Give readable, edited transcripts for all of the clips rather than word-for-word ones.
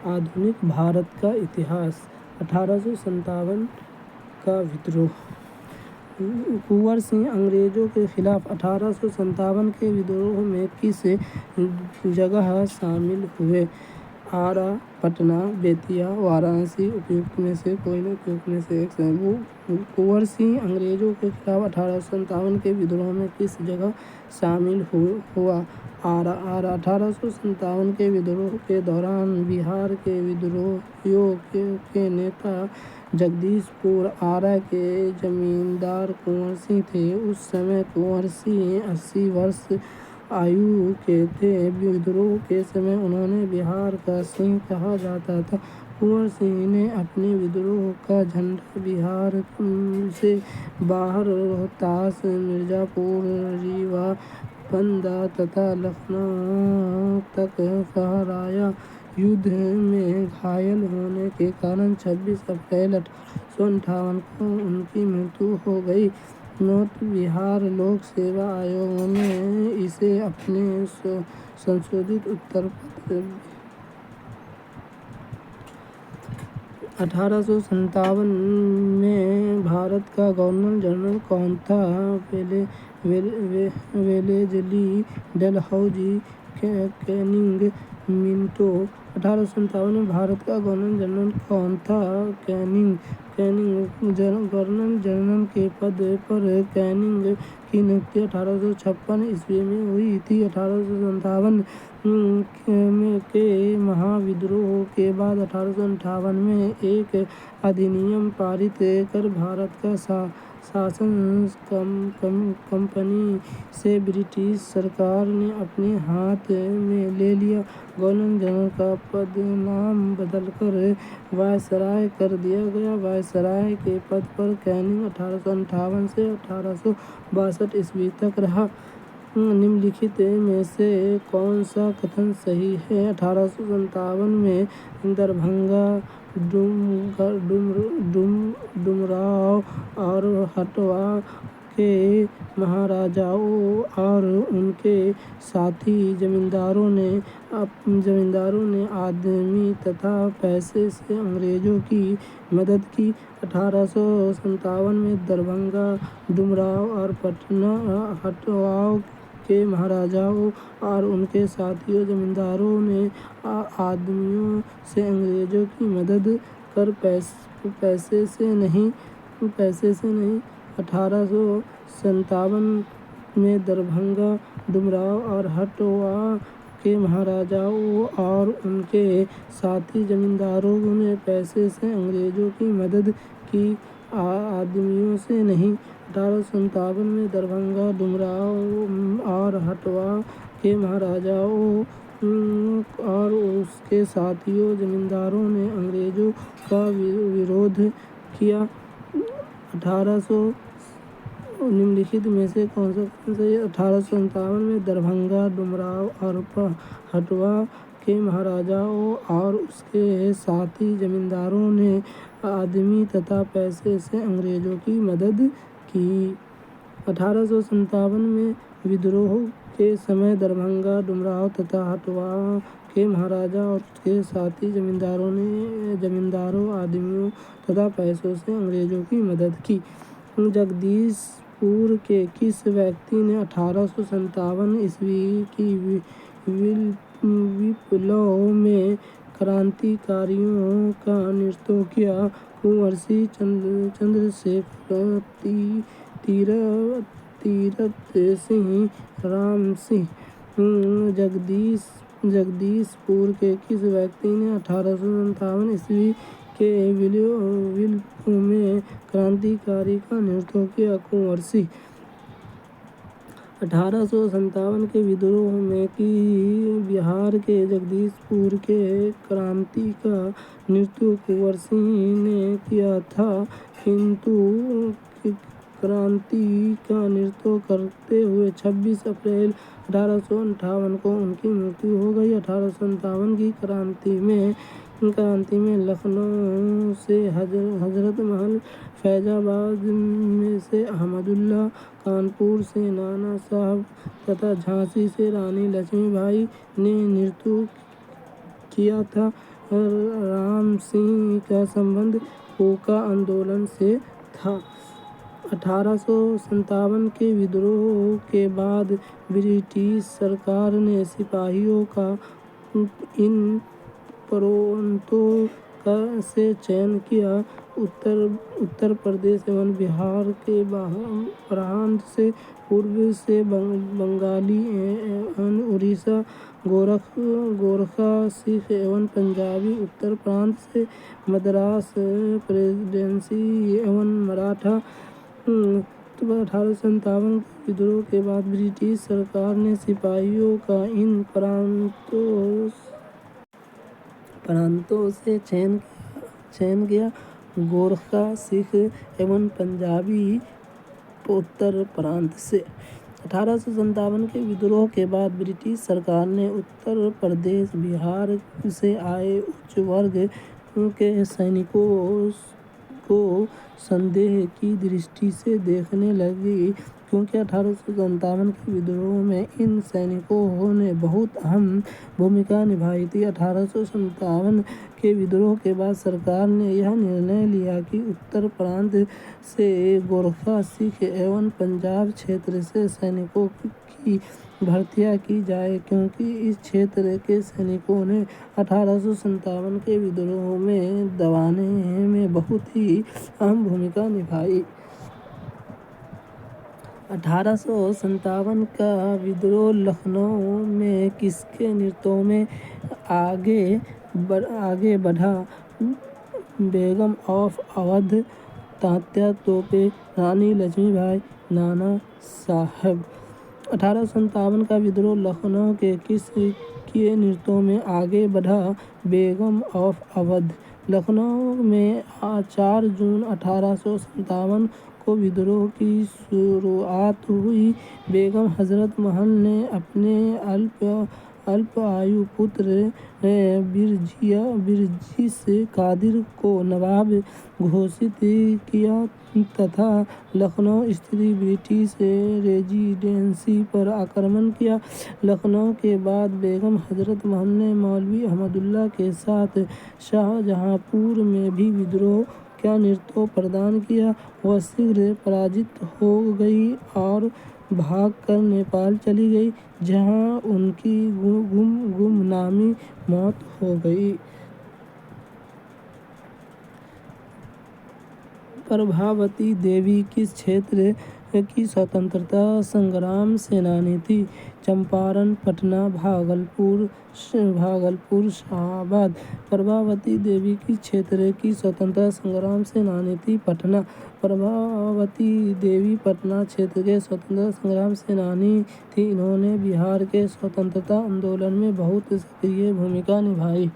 आधुनिक भारत का इतिहास। 1857 का विद्रोह। कुंवर सिंह अंग्रेजों के खिलाफ 1857 के विद्रोह में किस जगह शामिल हुए? आरा, पटना, बेतिया, वाराणसी। उपयुक्त में से कोई नहीं, उपयुक्त में से एक है। वो कुंवर सिंह अंग्रेजों के खिलाफ 1857 के विद्रोह में किस जगह शामिल हुआ? आरा। 1857 के विद्रोह के दौरान बिहार के विद्रोहियों के नेता जगदीशपुर आरा के जमींदार कुंवर सिंह थे। उस समय कुंवर सिंह 80 वर्ष आयु के थे। विद्रोह के समय उन्हें बिहार का सिंह कहा जाता था। कुंवर सिंह ने अपने विद्रोह का झंडा बिहार से बाहर रोहतास, मिर्जापुर, रीवा, बंदा तथा लखनऊ तक फहराया। युद्ध में घायल होने के कारण 26 अप्रैल 1858 को उनकी मृत्यु हो गई। नोट: बिहार लोक सेवा आयोग ने इसे अपने संशोधित उत्तर पत्र 1857 में भारत का गवर्नर जनरल कौन था? वेलेज़ली डलहौजी कैनिंग मिंटो। 1857 में भारत का गवर्नर जनरल कौन था? कैनिंग। गवर्नर जनरल के पद पर कैनिंग की नियुक्ति 1856 ईस्वी में हुई थी। 1857 के महाविद्रोह के बाद 1858 में एक अधिनियम पारित कर भारत का शासन कंपनी से ब्रिटिश सरकार ने अपने हाथ में ले लिया। गवर्नर जनरल का पद नाम बदलकर वायसराय कर दिया गया। वायसराय के पद पर कैनिंग 1858 से 1862 ईस्वी तक रहा। निम्नलिखित में से कौन सा कथन सही है? 1857 में दरभंगा, डुमरांव और हटवा के महाराजाओं और उनके साथी जमींदारों ने आदमी तथा पैसे से अंग्रेजों की मदद की। 1857 में दरभंगा, डुमरांव और हटवा के महाराजाओं और उनके साथी जमींदारों ने आदमियों से अंग्रेजों की मदद कर पैसे से नहीं। 1857 में दरभंगा, डुमरांव और हटवा के महाराजाओं और उनके साथी जमींदारों ने पैसे से अंग्रेजों की मदद की, आदमियों से नहीं। 1857 में दरभंगा, डुमरांव और हटवा के महाराजाओं और उसके साथियों जमींदारों ने अंग्रेजों का विरोध किया। निम्नलिखित में से कौन सा सही है? 1857 में दरभंगा, डुमरांव और हटवा के महाराजाओं और उसके साथी जमींदारों ने आदमी तथा पैसे से अंग्रेजों की मदद की। 1857 में विद्रोह के समय दरभंगा, डुमरांव तथा हटवा के महाराजा और उसके साथी जमींदारों, आदमियों तथा पैसों से अंग्रेजों की मदद की। जगदीशपुर के किस व्यक्ति ने 1857 ईस्वी की विप्लव में क्रांतिकारियों का नेतृत्व किया? कुंवर सिंह, चंद्रशेखर, तीरथ सिंह, राम सिंह। जगदीशपुर के किस व्यक्ति ने 1857 ईस्वी के विप्लव में क्रांतिकारी का नेतृत्व किया? कुंवर सिंह। 1857 के विद्रोह में बिहार के जगदीशपुर के क्रांति का नेतृत्व कुंवर सिंह ने किया था, किंतु क्रांति का नेतृत्व करते हुए 26 अप्रैल 1858 को उनकी मृत्यु हो गई। 1857 की क्रांति में लखनऊ से हजरत महल, फैजाबाद से अहमदुल्ला, कानपुर से नाना साहब तथा झांसी से रानी लक्ष्मीबाई ने नेतृत्व किया था। राम सिंह का संबंध कोका आंदोलन से था। 1857 के विद्रोह के बाद ब्रिटिश सरकार ने सिपाहियों का इन प्रांतों से चयन किया। उत्तर प्रदेश एवं बिहार के प्रांत से, पूर्व से बंगाली एवं उड़ीसा, गोरखा, सिख एवं पंजाबी, उत्तर प्रांत से मद्रास प्रेसिडेंसी एवं मराठा। 1857 के विद्रोह के बाद ब्रिटिश सरकार ने सिपाहियों का इन प्रांतों से चयन किया। गोरखा, सिख एवं पंजाबी उत्तर प्रांत से। 1857 के विद्रोह के बाद ब्रिटिश सरकार ने उत्तर प्रदेश, बिहार से आए उच्च वर्ग के सैनिकों को संदेह की दृष्टि से देखने लगी, क्योंकि 1857 के विद्रोह में इन सैनिकों ने बहुत अहम भूमिका निभाई थी। 1857 के विद्रोह के बाद सरकार ने यह निर्णय लिया कि उत्तर प्रांत से गोरखा, सिख एवं पंजाब क्षेत्र से सैनिकों की भर्तियां की जाए, क्योंकि इस क्षेत्र के सैनिकों ने 1857 के विद्रोह में दबाने में बहुत ही अहम भूमिका निभाई। 1857 का विद्रोह लखनऊ में किसके नेतृत्व में आगे बढ़ा? बेगम ऑफ अवध, तात्या तोपे, रानी लक्ष्मीबाई, नाना साहेब। 1857 का विद्रोह लखनऊ के किसके नेतृत्व में आगे बढ़ा? बेगम ऑफ अवध। लखनऊ में 4 जून 1857 को विद्रोह की शुरुआत हुई। बेगम हजरत महल ने अपने अल्प आयु पुत्र बिरजिस कादिर को नवाब घोषित किया तथा लखनऊ स्थित ब्रिटिश रेजिडेंसी पर आक्रमण किया। लखनऊ के बाद बेगम हजरत महल ने मौलवी अहमदुल्ला के साथ शाहजहांपुर में भी विद्रोह का नेतृत्व प्रदान किया। वह शीघ्र पराजित हो गई और भागकर नेपाल चली गई, जहां उनकी गुमनामी मौत हो गई। प्रभावती देवी किस क्षेत्र की स्वतंत्रता संग्राम सेनानी थी? चंपारण, पटना, भागलपुर, शाहाबाद। प्रभावती देवी किस क्षेत्र की स्वतंत्रता संग्राम सेनानी थी? पटना। प्रभावती देवी पटना क्षेत्र के स्वतंत्रता संग्राम सेनानी थी। इन्होंने बिहार के स्वतंत्रता आंदोलन में बहुत सक्रिय भूमिका निभाई।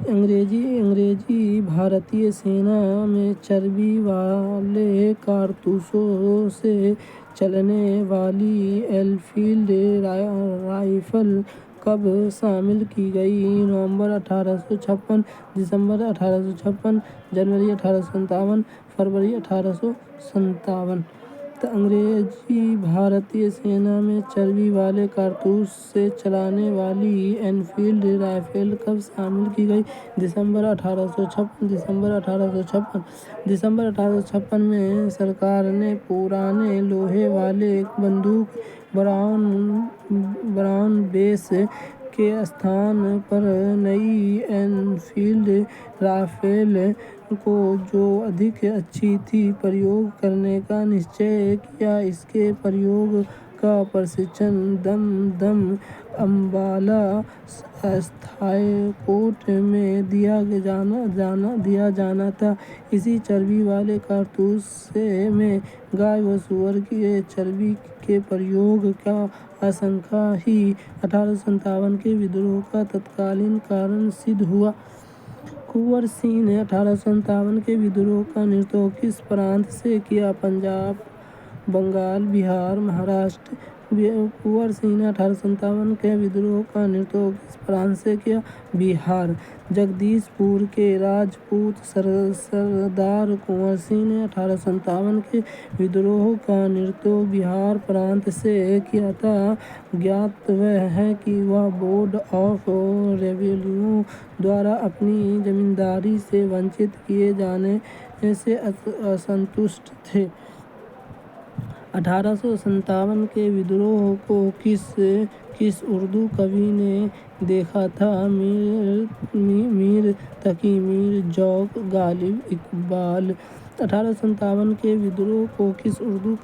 अंग्रेजी भारतीय सेना में चर्बी वाले कारतूसों से चलने वाली एनफील्ड राइफल कब शामिल की गई? नवंबर 1856, दिसंबर 1856, जनवरी 1857, फरवरी 1857। अंग्रेजी भारतीय सेना में चर्बी वाले कारतूस से चलने वाली एनफील्ड राइफल कब शामिल की गई? दिसंबर 1856, दिसंबर 1856। दिसंबर 1856 में सरकार ने पुराने लोहे वाले बंदूक ब्राउन बेस के स्थान पर नई एनफील्ड राइफल को, जो अधिक अच्छी थी, प्रयोग करने का निश्चय किया। इसके प्रयोग का प्रशिक्षण दमदम अम्बाला स्थायिकोट में दिया जाना था। इसी चर्बी वाले कारतूस में गाय व सूअर की चर्बी के प्रयोग का आशंका ही 1857 के विद्रोह का तत्कालीन कारण सिद्ध हुआ। कुंवर सिंह ने 1857 के विद्रोह का नेतृत्व किस प्रांत से किया? पंजाब, बंगाल, बिहार, महाराष्ट्र, कुंवर सिंह ने 1857 के विद्रोह का नेतृत्व फ्रांस से किया। बिहार: जगदीशपुर के राजपूत सरदार कुंवर सिंह ने 1857 के विद्रोह का नेतृत्व बिहार प्रांत से किया था। ज्ञातव्य है कि वह बोर्ड ऑफ रेवेन्यू द्वारा अपनी जमींदारी से वंचित किए जाने से असंतुष्ट थे। 1857 के विद्रोह को किस उर्दू कवि ने देखा था? मीर तकी मीर, ज़ौक़, गालिब, इकबाल। 1857 के विद्रोह को किस उर्दू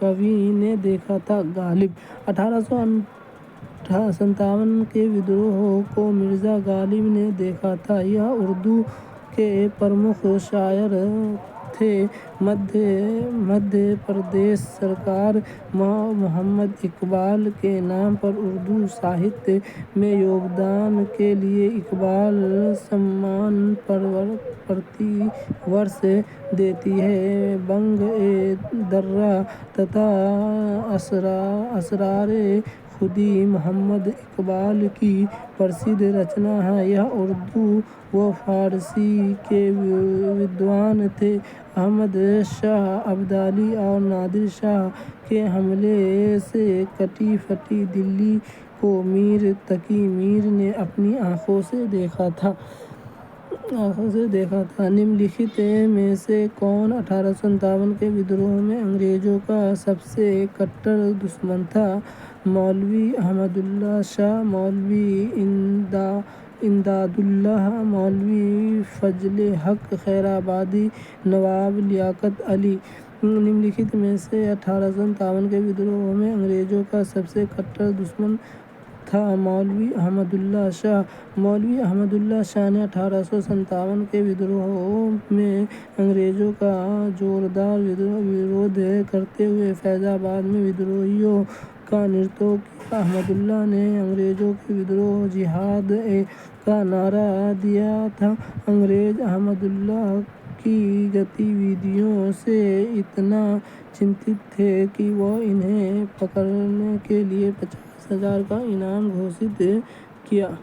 कवि ने देखा था? गालिब। 1857 के विद्रोह को मिर्ज़ा गालिब ने देखा था। यह उर्दू के प्रमुख शायर थे। मध्य प्रदेश सरकार मोहम्मद इकबाल के नाम पर उर्दू साहित्य में योगदान के लिए इकबाल सम्मान प्रति वर्ष देती है। बंग-ए-दर्रा तथा असरारे खुदी मोहम्मद इकबाल की प्रसिद्ध रचना है। यह उर्दू व फारसी के विद्वान थे। अहमद शाह अब्दाली और नादिर शाह के हमले से कटी-फटी दिल्ली को मीर तकी मीर ने अपनी आंखों से देखा था। निम्नलिखित में से कौन 1857 के विद्रोह में अंग्रेजों का सबसे कट्टर दुश्मन था? मौलवी अहमदुल्ला शाह, मौलवी इमदादुल्लाह, मौलवी फजले हक खैराबादी, नवाब लियाकत अली। निम्नलिखित में से 1857 के विद्रोह में अंग्रेजों का सबसे कट्टर दुश्मन था? मौलवी अहमदुल्ला शाह। मौलवी अहमदुल्ला शाह ने 1857 के विद्रोह में अंग्रेजों का जोरदार विरोध करते हुए फैजाबाद में विद्रोहियों का नेतृत्व किया। अहमदुल्ला ने अंग्रेजों के विरुद्ध जिहाद का नारा दिया था। अंग्रेज अहमदुल्ला की गतिविधियों से इतना चिंतित थे कि वह इन्हें पकड़ने के लिए 50,000 का इनाम घोषित किया।